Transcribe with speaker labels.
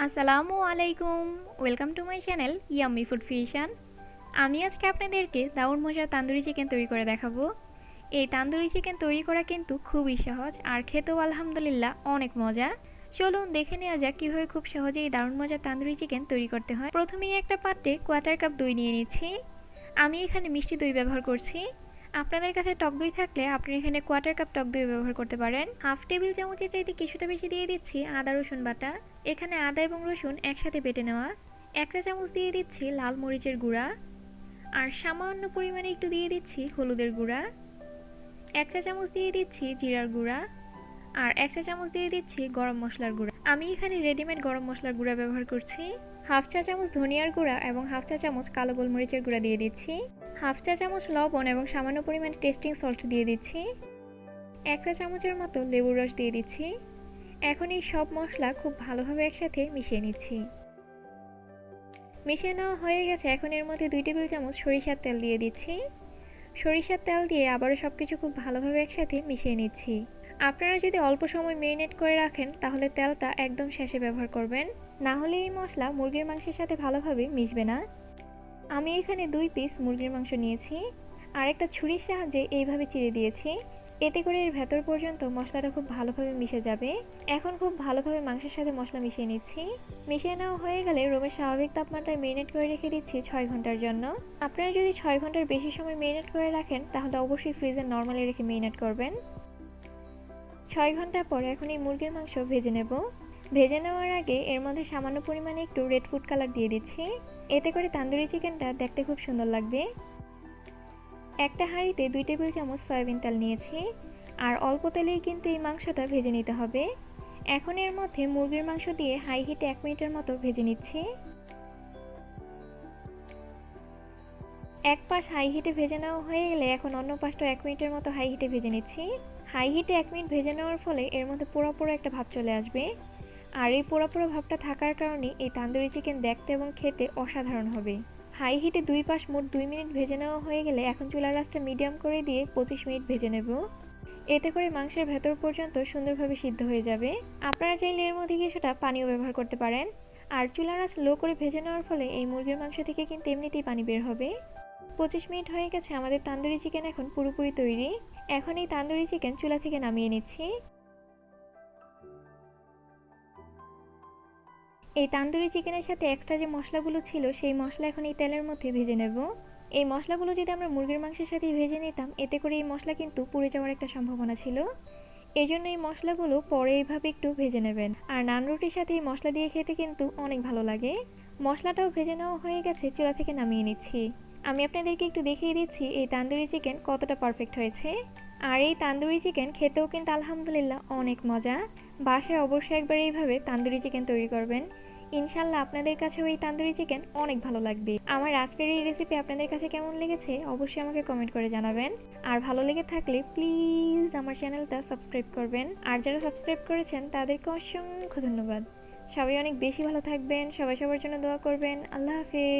Speaker 1: আসসালামু আলাইকুম। Welcome to my channel yummy food fusion. আমি আজকে আপনাদেরকে দারুণ মজার তান্দুরি চিকেন তৈরি করে দেখাবো। এই তান্দুরি চিকেন তৈরি করা কিন্তু খুবই সহজ আর খেতেও আলহামদুলিল্লাহ অনেক মজা। চলুন দেখে নেওয়া যাক কীভাবে খুব সহজেই দারুণ মজার তান্দুরি চিকেন তৈরি করতে হয়। প্রথমেই একটা পাত্রে কোয়ার্টার কাপ দই নিয়ে নিচ্ছি। আমি এখানে মিষ্টি দই ব্যবহার করছি। আপনাদের কাছে টক দই থাকলে আপনি এখানে কোয়ার্টার কাপ টক দই ব্যবহার করতে পারেন। হাফ টেবিল চামচের চাইতে কিছুটা বেশি দিয়ে দিচ্ছি আদা রসুন বাটা। এখানে আদা এবং রসুন একসাথে বেটে নেওয়া। 1 চা চামচ দিয়ে দিচ্ছি লাল মরিচের গুঁড়া। আর সামান্য পরিমাণে একটু দিয়ে দিচ্ছি হলুদের গুঁড়া। 1 চা চামচ দিয়ে দিচ্ছি জিরার গুঁড়া। আর 1 চা চামচ দিয়ে দিচ্ছি গরম মশলার গুঁড়া। আমি এখানে রেডিমেড গরম মশলার গুঁড়া ব্যবহার করছি। হাফ চা চামচ ধনিয়ার গুঁড়া এবং হাফ চা চামচ কালো গোলমরিচের গুঁড়া দিয়ে দিচ্ছি। হাফ চা চামচ লবণ এবং সামান্য পরিমাণে টেস্টিং সল্ট দিয়ে দিচ্ছি। 1 চা চামচের মতো লেবুর রস দিয়ে দিচ্ছি। এখন এই সব মশলা খুব ভালোভাবে একসাথে মিশিয়ে নিচ্ছি। মিশিয়ে নেওয়া হয়ে গেছে। এখন এর মধ্যে 2 টেবিল চামচ সরিষার তেল দিয়ে দিচ্ছি। সরিষার তেল দিয়ে আবারও সবকিছু খুব ভালোভাবে একসাথে মিশিয়ে নিচ্ছি। আপনারা যদি অল্প সময় মেরিনেট করে রাখেন তাহলে তেলটা একদম শেষে ব্যবহার করবেন, না হলে এই মশলা মুরগির মাংসের সাথে ভালোভাবে মিশবে না। আমি এখানে 2 পিস মুরগির মাংস নিয়েছি আর একটা ছুরির সাহায্যে এইভাবে চিড়ে দিয়েছি। এতে করে এর ভেতর পর্যন্ত মশলাটা খুব ভালোভাবে মিশে যাবে। এখন খুব ভালোভাবে মাংসের সাথে মশলা মিশিয়ে নিচ্ছি। মিশিয়ে নেওয়া হয়ে গেলে রুমের স্বাভাবিক তাপমাত্রায় মেরিনেট করে রেখে দিচ্ছি 6 ঘন্টার জন্য। আপনারা যদি 6 ঘন্টার বেশি সময় মেরিনেট করে রাখেন তাহলে অবশ্যই ফ্রিজে নরমালি রেখে মেরিনেট করবেন। 6 ঘন্টা পর এখন এই মুরগির মাংস ভেজে নেব। ভেজে নেওয়ার আগে এর মধ্যে সামান্য পরিমাণে একটু রেড ফুড কালার দিয়ে দিচ্ছি। এতে করে তান্দুরি চিকেনটা দেখতে খুব সুন্দর লাগবে। একটা হাঁড়িতে 2 টেবিল চামচ সয়াবিন তেল নিয়েছি আর অল্প তেলেই কিন্তু এই মাংসটা ভেজে নিতে হবে। এখন এর মধ্যে মুরগির মাংস দিয়ে হাই হিটে 1 মিনিটের মতো ভেজে নিচ্ছি। এক পাশ হাই হিটে ভেজে নেওয়া হয়ে গেলে এখন অন্য পাশটা 1 মিনিটের মতো হাই হিটে ভেজে নিচ্ছি। হাই হিটে 1 মিনিট ভেজে নেওয়ার ফলে এর মধ্যে পোড়া পোড়া একটা ভাব চলে আসবে। আর এই পোড়া পোড়া ভাবটা থাকার কারণে এই তান্দুরি চিকেন দেখতে এবং খেতে অসাধারণ হবে। হাই হিটে 2 পাশ মোট 2 মিনিট ভেজে নেওয়া হয়ে গেলে এখন চুলার আঁচটা মিডিয়াম করে দিয়ে 25 মিনিট ভেজে নেব। এতে করে মাংসের ভেতর পর্যন্ত সুন্দরভাবে সিদ্ধ হয়ে যাবে। আপনারা চাইলে এর মধ্যে কিছুটা পানিও ব্যবহার করতে পারেন। আর চুলার আঁচ লো করে ভেজে নেওয়ার ফলে এই মুরগির মাংস থেকে কিন্তু এমনিতেই পানি বের হবে। 25 মিনিট হয়ে গেছে, আমাদের তান্দুরি চিকেন এখন পুরোপুরি তৈরি। এখন এই তান্দুরি চিকেন চুলা থেকে নামিয়ে নিচ্ছি। এই তান্দুরি চিকেনের সাথে এক্সট্রা যে মশলাগুলো ছিল সেই মশলা এখন এই তেলের মধ্যে ভেজে নেব। এই মশলাগুলো যদি আমরা মুরগির মাংসের সাথে ভেজে নিতাম এতে করে এই মশলা কিন্তু পুড়ে যাওয়ার একটা সম্ভাবনা ছিল। এজন্য এই মশলাগুলো পরে এইভাবে একটু ভেজে নেবেন। আর নান রুটির সাথে এই মশলা দিয়ে খেতে কিন্তু অনেক ভালো লাগে। মশলাটাও ভেজে নেওয়া হয়ে গেছে, চুলা থেকে নামিয়ে নিচ্ছি। আমি আপনাদেরকে একটু দেখিয়ে দিচ্ছি এই তান্দুরি চিকেন কতটা পারফেক্ট হয়েছে। আর এই তান্দুরি চিকেন খেতেও কিন্তু আলহামদুলিল্লাহ অনেক মজা। বাসায় অবশ্যই একবার এইভাবে তান্দুরি চিকেন তৈরি করবেন। ইনশাল্লাহ আপনাদের কাছেও এই তান্দুরি চিকেন অনেক ভালো লাগবে। আমার আজকের এই রেসিপি আপনাদের কাছে কেমন লেগেছে অবশ্যই আমাকে কমেন্ট করে জানাবেন। আর ভালো লেগে থাকলে প্লিজ আমার চ্যানেলটা সাবস্ক্রাইব করবেন। আর যারা সাবস্ক্রাইব করেছেন তাদেরকে অসংখ্য ধন্যবাদ। সবাই অনেক বেশি ভালো থাকবেন, সবাই সবার জন্য দোয়া করবেন। আল্লাহ হাফেজ।